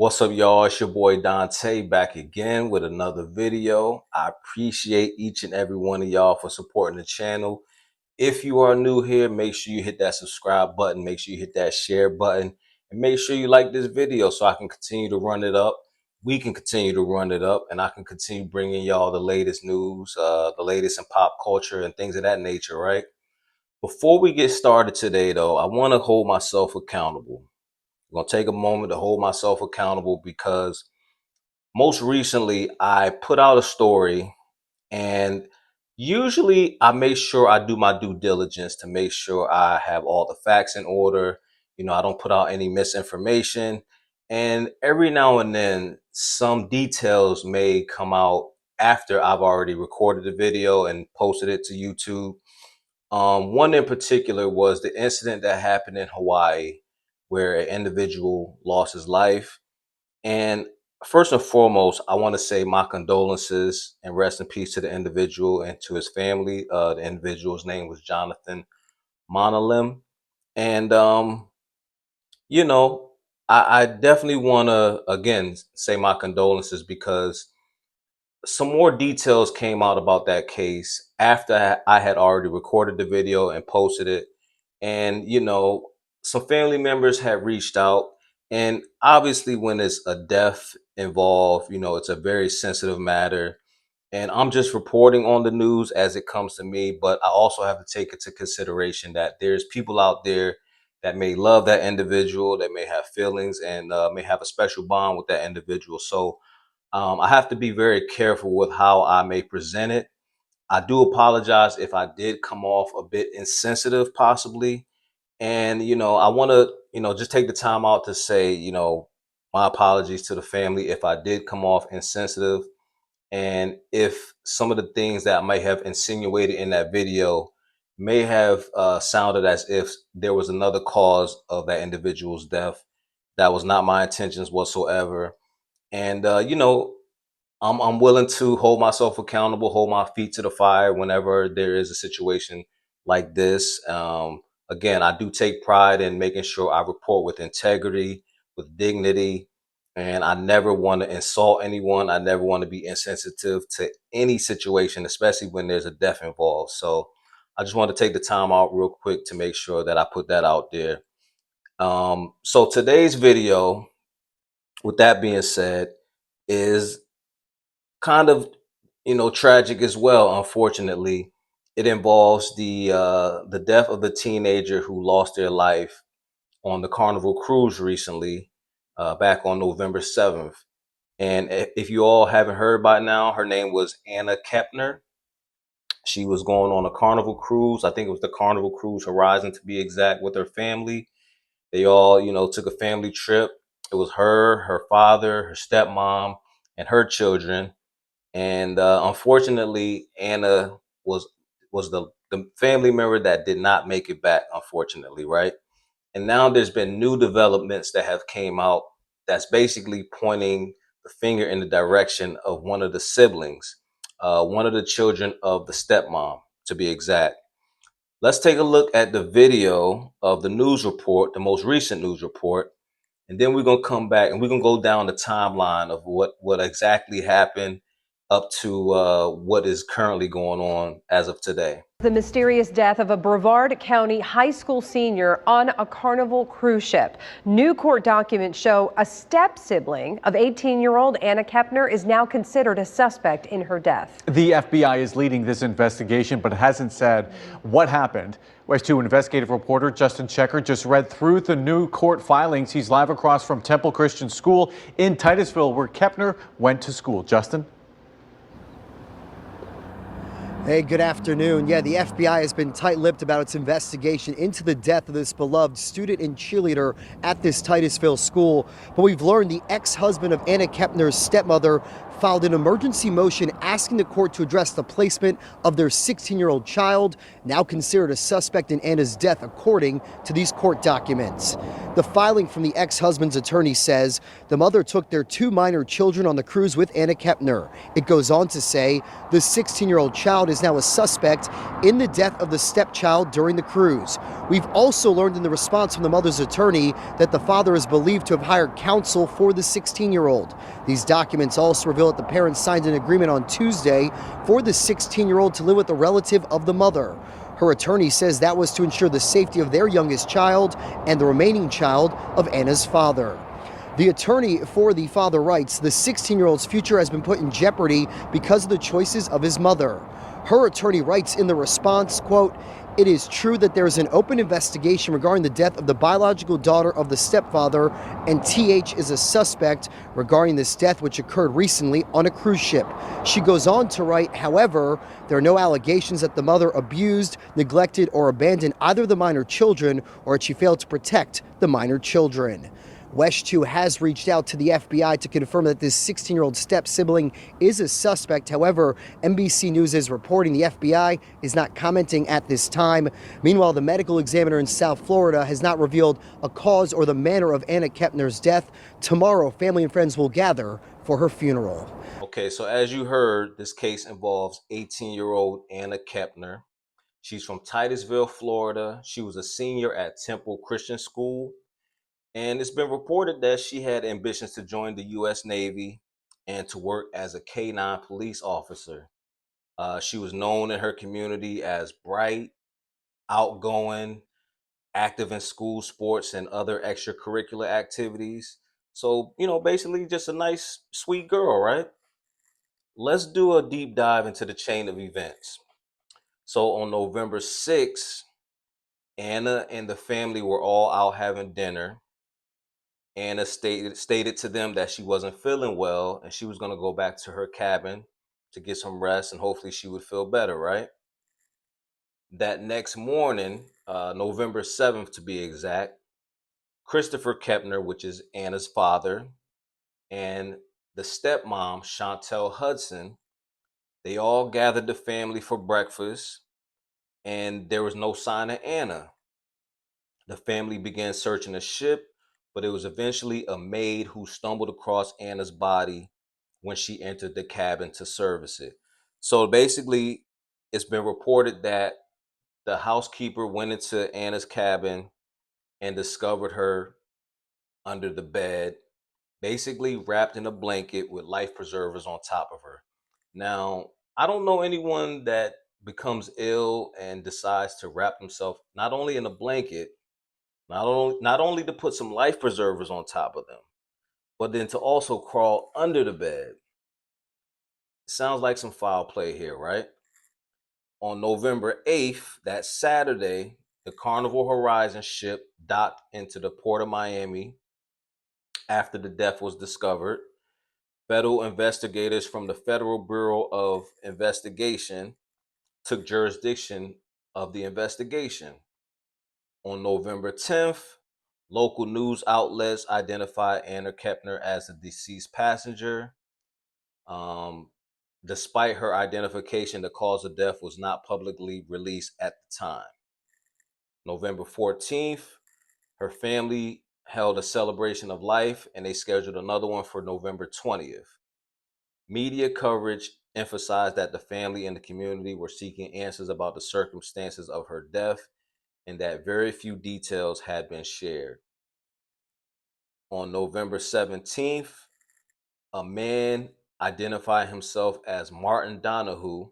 What's up, y'all? It's your boy Dante back again with another video. I appreciate each and every one of y'all for supporting the channel. If you are new here, make sure you hit that subscribe button, make sure you hit that share button, and make sure you like this video so I can continue to run it up. We can continue to run it up, and I can continue bringing y'all the latest news, the latest in pop culture and things of that nature, right? Before we get started today, though, I want to hold myself accountable. I'm going to take a moment to hold myself accountable because most recently I put out a story, and usually I make sure I do my due diligence to make sure I have all the facts in order. I don't put out any misinformation. And every now and then some details may come out after I've already recorded the video and posted it to YouTube. One in particular was the incident that happened in Hawaii where an individual lost his life. And first and foremost, I want to say my condolences and rest in peace to the individual and to his family. The individual's name was Jonathan Monalim. And, I definitely want to, again, say my condolences because some more details came out about that case after I had already recorded the video and posted it. And, some family members had reached out. And obviously, when it's a death involved, it's a very sensitive matter. And I'm just reporting on the news as it comes to me. But I also have to take into consideration that there's people out there that may love that individual, that may have feelings and may have a special bond with that individual. So I have to be very careful with how I may present it. I do apologize if I did come off a bit insensitive, possibly. And, I want to, just take the time out to say, my apologies to the family if I did come off insensitive. And if some of the things that I might have insinuated in that video may have sounded as if there was another cause of that individual's death, that was not my intentions whatsoever. And, I'm willing to hold myself accountable, hold my feet to the fire whenever there is a situation like this. Again, I do take pride in making sure I report with integrity, with dignity, and I never want to insult anyone. I never want to be insensitive to any situation, especially when there's a death involved. So I just want to take the time out real quick to make sure that I put that out there. So today's video, with that being said, is kind of tragic as well. Unfortunately, it involves the death of the teenager who lost their life on the Carnival cruise recently, back on November 7th. And if you all haven't heard by now, her name was Anna Kepner. She was going on a Carnival cruise. I think it was the Carnival Cruise Horizon, to be exact, with her family. They all took a family trip. It was her father, her stepmom, and her children. And unfortunately, Anna was the family member that did not make it back, unfortunately, right? And now there's been new developments that have came out that's basically pointing the finger in the direction of one of the siblings, one of the children of the stepmom, to be exact. Let's take a look at the video of the news report, the most recent news report, and then we're going to come back and we're going to go down the timeline of what exactly happened up to what is currently going on as of today. The mysterious death of a Brevard County high school senior on a Carnival cruise ship. New court documents show a step-sibling of 18-year-old Anna Kepner is now considered a suspect in her death. The FBI is leading this investigation, but hasn't said what happened. West 2 investigative reporter Justin Checker just read through the new court filings. He's live across from Temple Christian School in Titusville, where Kepner went to school. Justin? Hey, good afternoon. Yeah, the FBI has been tight-lipped about its investigation into the death of this beloved student and cheerleader at this Titusville school. But we've learned the ex-husband of Anna Kepner's stepmother filed an emergency motion asking the court to address the placement of their 16-year-old child, now considered a suspect in Anna's death, according to these court documents. The filing from the ex-husband's attorney says the mother took their 2 minor children on the cruise with Anna 𝐀𝐻𝐃. It goes on to say the 16-year-old child is now a suspect in the death of the stepchild during the cruise. We've also learned in the response from the mother's attorney that the father is believed to have hired counsel for the 16-year-old. These documents also reveal that the parents signed an agreement on Tuesday for the 16-year-old to live with a relative of the mother. Her attorney says that was to ensure the safety of their youngest child and the remaining child of Anna's father. The attorney for the father writes, the 16-year-old's future has been put in jeopardy because of the choices of his mother. Her attorney writes in the response, quote, "It is true that there is an open investigation regarding the death of the biological daughter of the stepfather, and TH is a suspect regarding this death, which occurred recently on a cruise ship." She goes on to write, however, there are no allegations that the mother abused, neglected, or abandoned either the minor children or that she failed to protect the minor children. 𝐻2 has reached out to the FBI to confirm that this 16-year-old step-sibling is a suspect. However, NBC News is reporting the FBI is not commenting at this time. Meanwhile, the medical examiner in South Florida has not revealed a cause or the manner of Anna 𝐀𝐻𝐃's death. Tomorrow, family and friends will gather for her funeral. Okay, so as you heard, this case involves 18-year-old Anna 𝐀𝐻𝐃. She's from Titusville, Florida. She was a senior at Temple Christian School. And it's been reported that she had ambitions to join the U.S. Navy and to work as a K-9 police officer. She was known in her community as bright, outgoing, active in school sports and other extracurricular activities. So, basically just a nice, sweet girl, right? Let's do a deep dive into the chain of events. So on November 6th, Anna and the family were all out having dinner. Anna stated to them that she wasn't feeling well and she was going to go back to her cabin to get some rest and hopefully she would feel better, right? That next morning, November 7th to be exact, Christopher 𝐀𝐻𝐃, which is Anna's father, and the stepmom, Chantel Hudson, they all gathered the family for breakfast and there was no sign of Anna. The family began searching the ship, but it was eventually a maid who stumbled across Anna's body when she entered the cabin to service it. So basically, it's been reported that the housekeeper went into Anna's cabin and discovered her under the bed, basically wrapped in a blanket with life preservers on top of her. Now, I don't know anyone that becomes ill and decides to wrap himself not only in a blanket, not only to put some life preservers on top of them, but then to also crawl under the bed. Sounds like some foul play here, right? On November 8th, that Saturday, the Carnival Horizon ship docked into the port of Miami after the death was discovered. Federal investigators from the Federal Bureau of Investigation took jurisdiction of the investigation. On November 10th, local news outlets identified Anna 𝐀𝐻𝐃 as the deceased passenger. Despite her identification, the cause of death was not publicly released at the time. November 14th, her family held a celebration of life and they scheduled another one for November 20th. Media coverage emphasized that the family and the community were seeking answers about the circumstances of her death and that very few details had been shared. On November 17th, a man identified himself as Martin Donahue,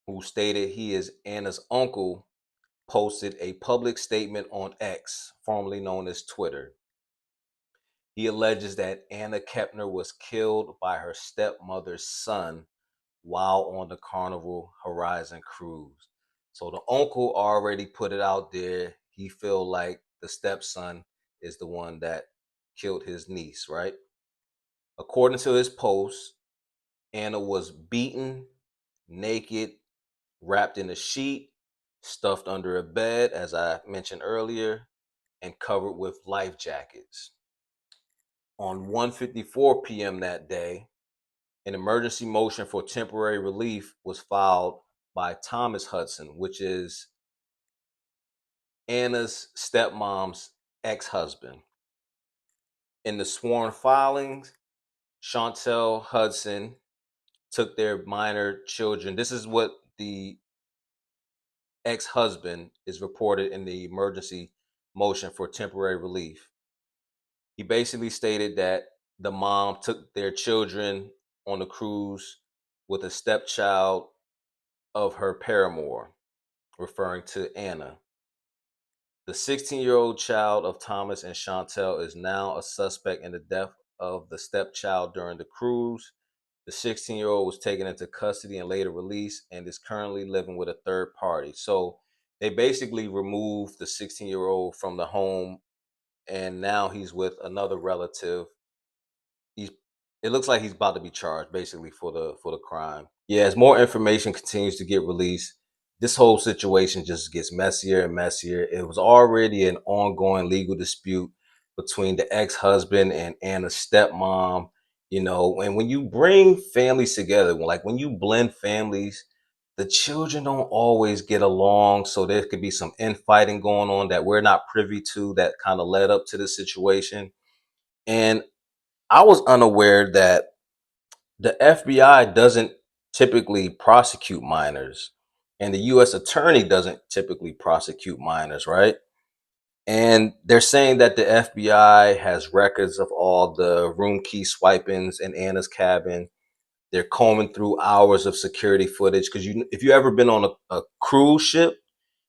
who stated he is Anna's uncle, posted a public statement on X, formerly known as Twitter. He alleges that Anna 𝐀𝐻𝐃 was killed by her stepmother's son while on the Carnival Horizon cruise. So the uncle already put it out there. He feel like the stepson is the one that killed his niece, right? According to his post, Anna was beaten, naked, wrapped in a sheet, stuffed under a bed, as I mentioned earlier, and covered with life jackets. On 1:54 p.m. that day, An emergency motion for temporary relief was filed by Thomas Hudson, which is Anna's stepmom's ex-husband. In the sworn filings, Chantel Hudson took their minor children. This is what the ex-husband is reported in the emergency motion for temporary relief. He basically stated that the mom took their children on the cruise with a stepchild of her paramour, referring to Anna. The 16-year-old child of Thomas and Chantel is now a suspect in the death of the stepchild during the cruise. The 16-year-old was taken into custody and later released and is currently living with a third party. So they basically removed the 16-year-old from the home, and now he's with another relative. It looks like he's about to be charged basically for the crime. Yeah, as more information continues to get released, this whole situation just gets messier and messier. It was already an ongoing legal dispute between the ex-husband and Anna's stepmom, and when you bring families together, like when you blend families, the children don't always get along. So there could be some infighting going on that we're not privy to that kind of led up to the situation. And I was unaware that the FBI doesn't typically prosecute minors, and the U.S. attorney doesn't typically prosecute minors, right? And they're saying that the FBI has records of all the room key swipings in Anna's cabin. They're combing through hours of security footage because if you ever been on a cruise ship,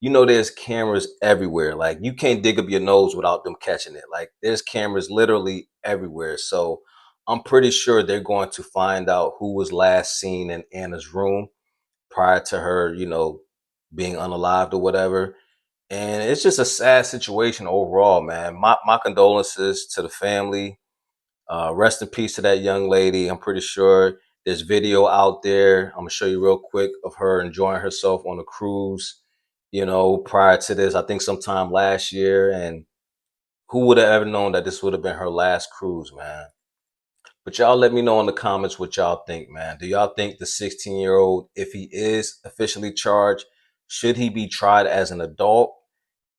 there's cameras everywhere. Like you can't dig up your nose without them catching it. Like there's cameras literally everywhere. So I'm pretty sure they're going to find out who was last seen in Anna's room prior to her, being unalived or whatever. And it's just a sad situation overall, man. My condolences to the family. Rest in peace to that young lady. I'm pretty sure there's video out there. I'm gonna show you real quick of her enjoying herself on a cruise, prior to this, I think sometime last year. And who would have ever known that this would have been her last cruise, man? But y'all let me know in the comments what y'all think, man. Do y'all think the 16-year-old, if he is officially charged, should he be tried as an adult?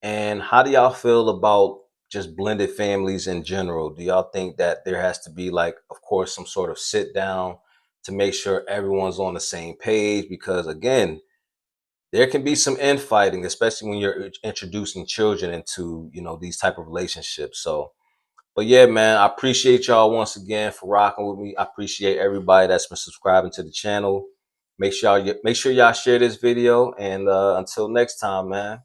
And how do y'all feel about just blended families in general? Do y'all think that there has to be, like, of course, some sort of sit down to make sure everyone's on the same page? Because again, there can be some infighting, especially when you're introducing children into, these type of relationships. So, but yeah, man, I appreciate y'all once again for rocking with me. I appreciate everybody that's been subscribing to the channel. Make sure y'all share this video, and until next time, man.